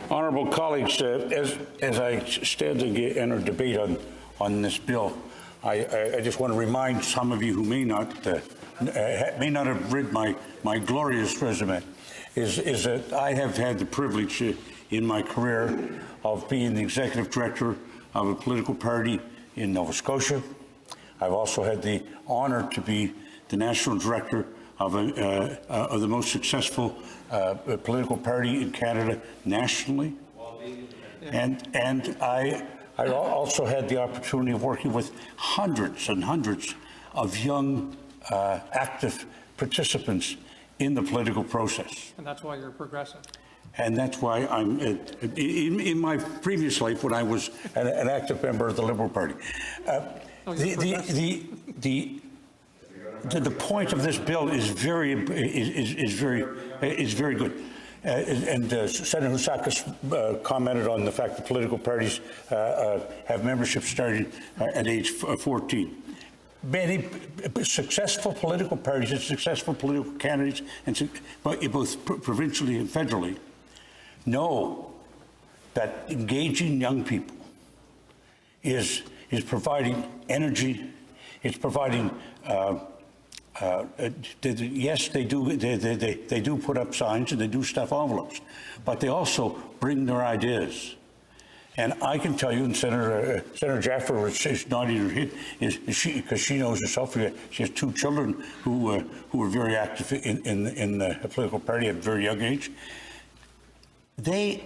Honourable colleagues, as I stand to enter debate on this bill, I just want to remind some of you who may not have read my glorious resume, is that I have had the privilege in my career of being the executive director of a political party in Nova Scotia. I've also had the honour to be the national director of the most successful political party in Canada nationally, and I also had the opportunity of working with hundreds and hundreds of young active participants in the political process. And that's why you're progressive. And that's why I'm, in my previous life, when I was an active member of the Liberal Party. The point of this bill is very good. And Senator Housakis commented on the fact that political parties have membership starting at age 14. Many successful political parties and successful political candidates, and both provincially and federally, know that engaging young people is providing energy. It's providing. Yes, they do put up signs and they do stuff envelopes, but they also bring their ideas. And I can tell you, and Senator Jaffer is nodding her head, because she knows herself. She has two children who are very active in the political party at a very young age. I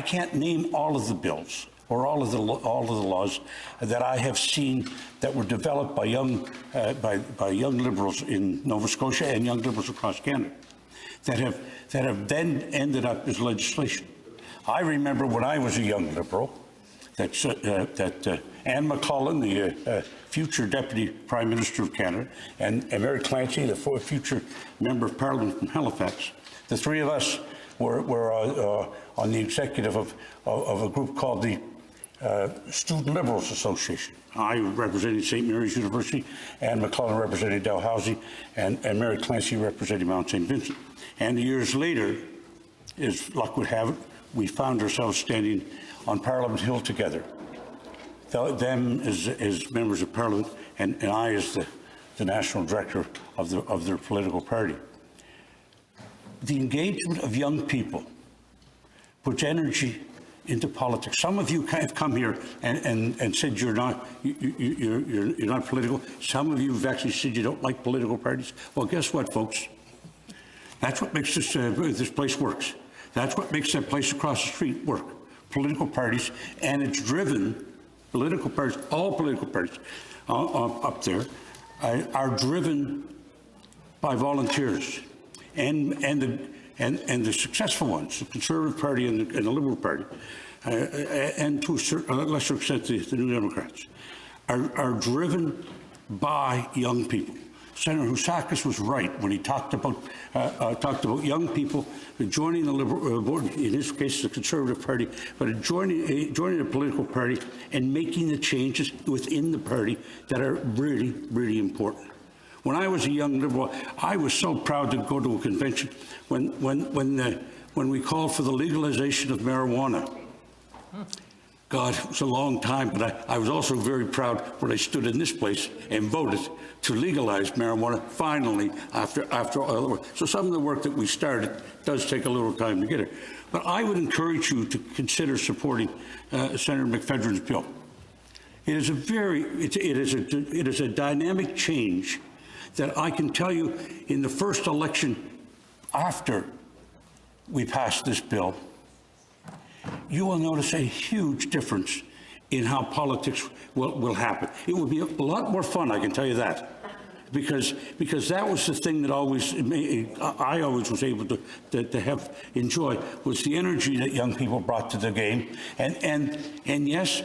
can't name all of the bills or all of the laws that I have seen that were developed by young Liberals in Nova Scotia and young Liberals across Canada that have then ended up as legislation. I remember when I was a young Liberal that Anne McClellan, the future Deputy Prime Minister of Canada, and Mary Clancy, the future Member of Parliament from Halifax, the three of us were on the executive of a group called the Student Liberals Association. I represented St. Mary's University, Anne McClellan represented Dalhousie, and Mary Clancy represented Mount St. Vincent. And years later, as luck would have it, we found ourselves standing on Parliament Hill together. Them as members of Parliament, and I as the national director of their political party. The engagement of young people puts energy into politics. Some of you have come here and said you're not political. Some of you have actually said you don't like political parties. Well, guess what, folks? That's what makes this place works. That's what makes that place across the street work. Political parties, and it's driven. Political parties, all political parties up there, are driven by volunteers, and the successful ones, the Conservative Party and the Liberal Party, and to a lesser extent the New Democrats, are driven by young people. Senator Housakis was right when he talked about young people joining the Liberal board, in this case the Conservative Party, but joining a political party and making the changes within the party that are really, really important. When I was a young Liberal, I was so proud to go to a convention when we called for the legalization of marijuana. God, it was a long time, but I was also very proud when I stood in this place and voted to legalize marijuana finally after all the work. So some of the work that we started does take a little time to get it. But I would encourage you to consider supporting Senator McPhedran's bill. It is a dynamic change that I can tell you in the first election after we passed this bill, you will notice a huge difference in how politics will happen. It will be a lot more fun, I can tell you that, because that was the thing that I always was able to have enjoy, was the energy that young people brought to the game, and yes.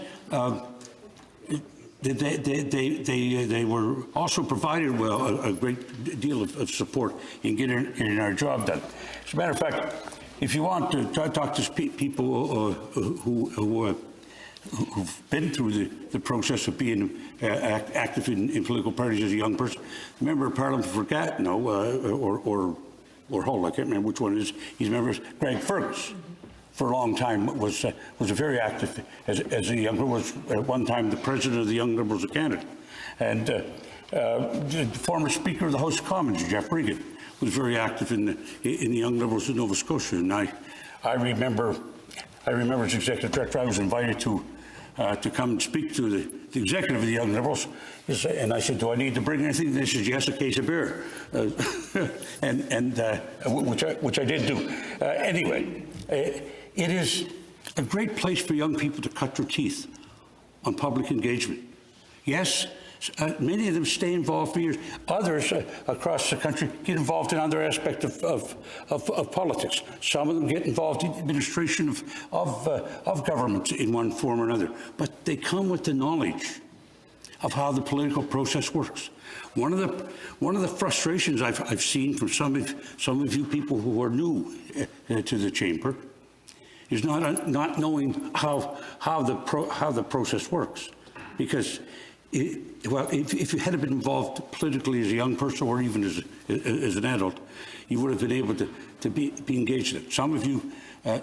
They were also provided a great deal of support in getting our job done. As a matter of fact, if you want to talk to people who've been through the process of being active in political parties as a young person, a member of Parliament for Gatineau or Hull, I can't remember which one it is. He's a member of Greg Fergus. for a long time was very active as a young, was at one time the president of the Young Liberals of Canada. And the former Speaker of the House of Commons, Jeff Regan, was very active in the Young Liberals of Nova Scotia. And I remember as Executive Director, I was invited to come and speak to the Executive of the Young Liberals. And I said, do I need to bring anything? And they said, yes, a case of beer. Which I did do. Anyway, it is a great place for young people to cut their teeth on public engagement. Yes, many of them stay involved for years. Others across the country get involved in other aspects of politics. Some of them get involved in administration of government in one form or another. But they come with the knowledge of how the political process works. One of the frustrations I've seen from some of you people who are new to the chamber is not knowing how the process works, because if you had been involved politically as a young person or even as an adult, you would have been able to be engaged in it. Some of you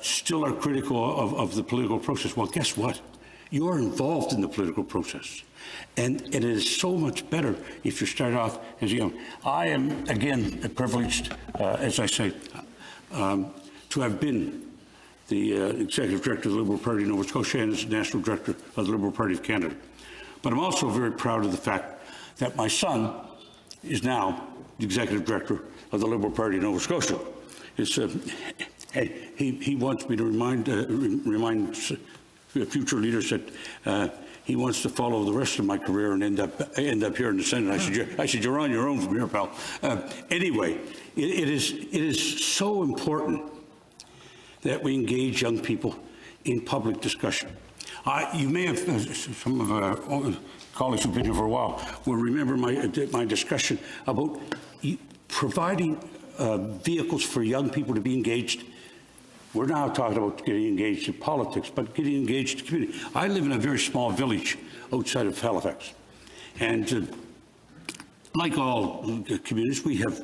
still are critical of the political process. Well, guess what? You're involved in the political process. And it is so much better if you start off as young. I am, again, privileged, as I say, to have been the Executive Director of the Liberal Party of Nova Scotia and as National Director of the Liberal Party of Canada. But I'm also very proud of the fact that my son is now the Executive Director of the Liberal Party of Nova Scotia. He wants me to remind future leaders that he wants to follow the rest of my career and end up here in the Senate. I said, you're on your own from here, pal. Anyway, it is so important that we engage young people in public discussion. You may have, some of our colleagues who've been here for a while will remember my discussion about providing vehicles for young people to be engaged. We're now talking about getting engaged in politics, but getting engaged in the community. I live in a very small village outside of Halifax. And like all communities, we have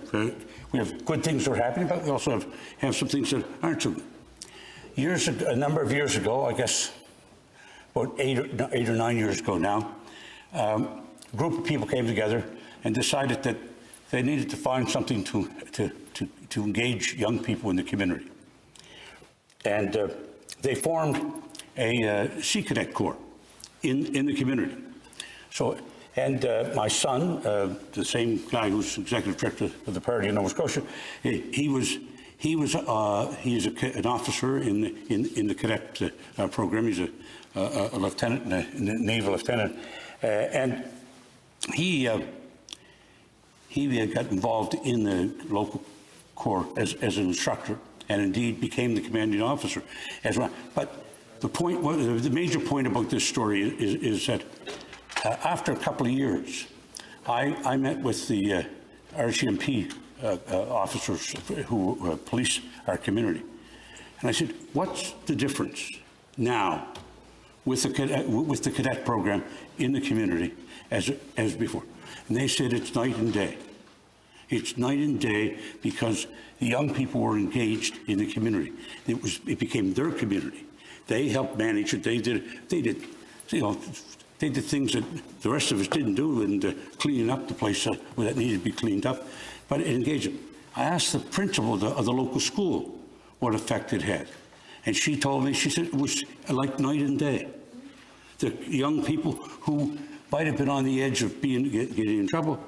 good things that are happening, but we also have some things that aren't so good. A number of years ago, I guess about eight or 9 years ago now, a group of people came together and decided that they needed to find something to engage young people in the community. And they formed a Sea Cadet Corps in the community. So, and my son, the same guy who's Executive Director of the Party in Nova Scotia, he is an officer in the cadet program. He's a lieutenant, a naval lieutenant, and he got involved in the local corps as an instructor, and indeed became the commanding officer as well. But the major point about this story is that after a couple of years, I met with the RCMP officers who police our community, and I said, "What's the difference now with the cadet program in the community as before?" And they said it's night and day. It's night and day because the young people were engaged in the community. It became their community. They helped manage it. They did things that the rest of us didn't do, and cleaning up the place that needed to be cleaned up. But it engaged them. I asked the principal of the local school what effect it had, and she told me, she said it was like night and day. The young people who might have been on the edge of getting in trouble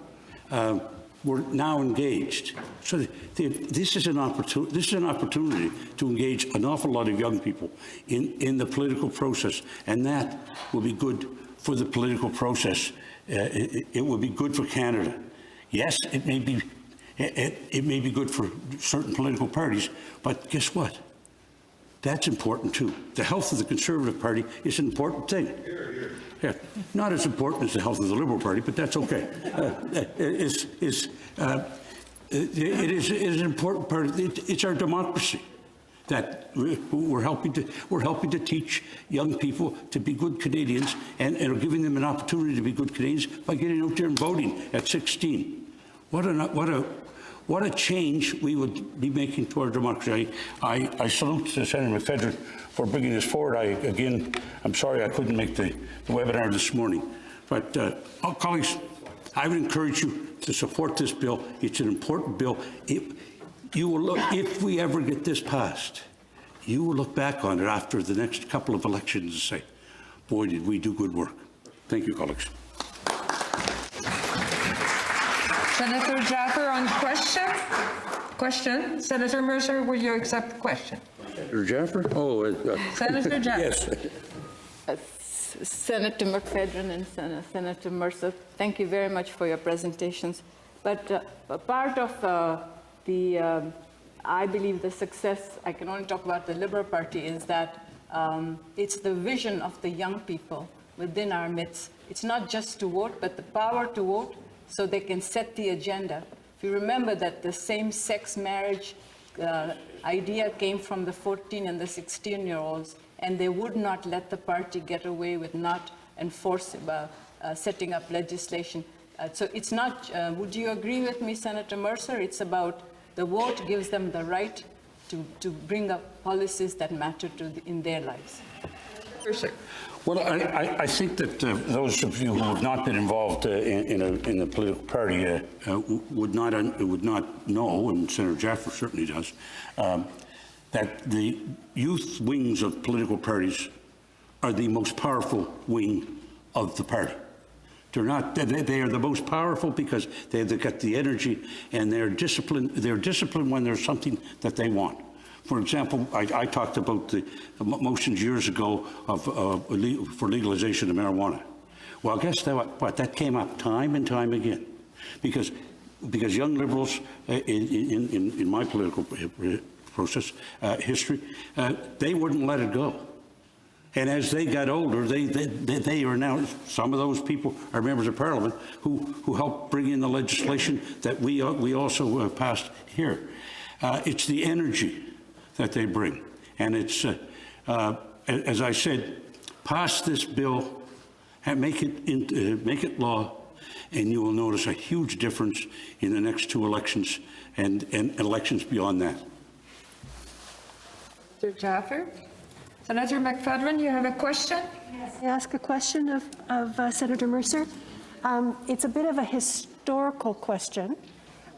were now engaged. So this is an opportunity to engage an awful lot of young people in the political process, and that will be good for the political process. It will be good for Canada. Yes, it may be good for certain political parties, but guess what? That's important too. The health of the Conservative Party is an important thing. Yeah, not as important as the health of the Liberal Party, but that's okay. It is an important part. It's our democracy that we're helping to teach young people to be good Canadians, and are giving them an opportunity to be good Canadians by getting out there and voting at 16. What what a change we would be making to our democracy. I salute Senator McPherson for bringing this forward. I'm sorry I couldn't make the webinar this morning. But colleagues, I would encourage you to support this bill. It's an important bill. If we ever get this passed, you will look back on it after the next couple of elections and say, boy, did we do good work. Thank you, colleagues. Senator Jaffer on question. Senator Mercer, will you accept the question? Senator Jaffer? Senator Jaffer. Yes. Senator McPherson and Senator Mercer, thank you very much for your presentations. But a part of I believe the success, I can only talk about the Liberal Party, is that it's the vision of the young people within our midst. It's not just to vote, but the power to vote so they can set the agenda. If you remember that the same-sex marriage idea came from the 14 and the 16-year-olds, and they would not let the party get away with not enforcing, setting up legislation. So it's not, would you agree with me, Senator Mercer? It's about the vote gives them the right to bring up policies that matter in their lives. Mercer. Well, I think that those of you who have not been involved in a political party would not know, and Senator Jaffer certainly does, that the youth wings of political parties are the most powerful wing of the party. They are the most powerful because they've got the energy and they're disciplined. They're disciplined when there's something that they want. For example, I talked about the motions years ago for legalization of marijuana. Well, guess what? That came up time and time again, because young liberals in my political process history, they wouldn't let it go. And as they got older, they are now, some of those people are members of Parliament who helped bring in the legislation that we also passed here. It's the energy that they bring. And it's, as I said, pass this bill and make it law, and you will notice a huge difference in the next two elections and elections beyond that. Mr. Jaffer. Senator McPherson, you have a question? Yes. May I ask a question of Senator Mercer? It's a bit of a historical question.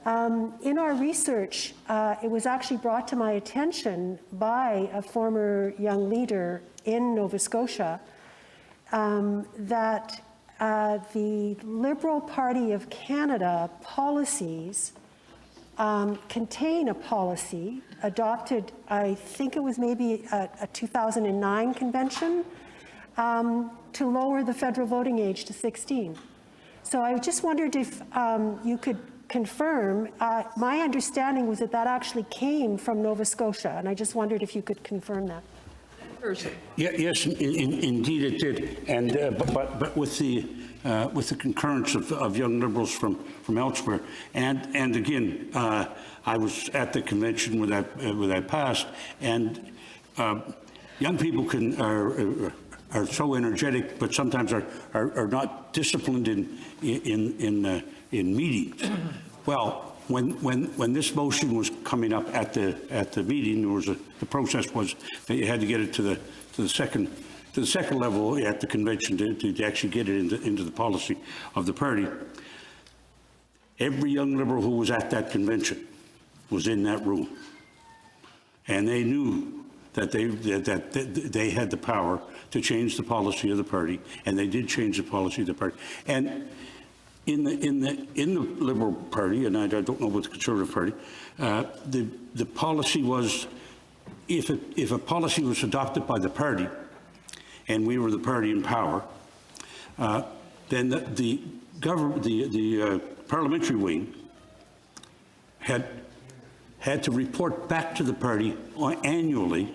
In our research, it was actually brought to my attention by a former young leader in Nova Scotia that the Liberal Party of Canada policies contain a policy adopted, I think it was maybe a 2009 convention, to lower the federal voting age to 16. So I just wondered if you could confirm. My understanding was that actually came from Nova Scotia, and I just wondered if you could confirm that. Yes, indeed it did, and but with the concurrence of young liberals from elsewhere, and again, I was at the convention when that passed, and young people are so energetic, but sometimes are not disciplined in meetings. Well, when this motion was coming up at the meeting, there was the process was that you had to get it to the second level at the convention to actually get it into the policy of the party. Every young liberal who was at that convention was in that room, and they knew that they had the power to change the policy of the party, and they did change the policy of the party. And in the Liberal Party, and I don't know about the Conservative Party, the policy was, if a policy was adopted by the party, and we were the party in power, then the parliamentary wing had to report back to the party annually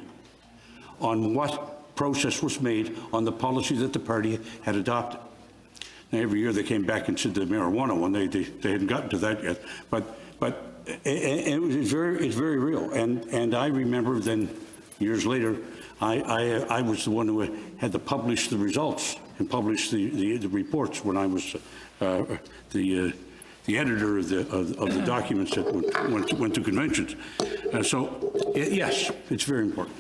on what process was made on the policy that the party had adopted. Now, every year they came back and said the marijuana one, they hadn't gotten to that yet, but it's very real. And I remember then years later, I was the one who had to publish the results and publish the reports when I was the the editor of the documents that went to conventions. So, yes, it's very important.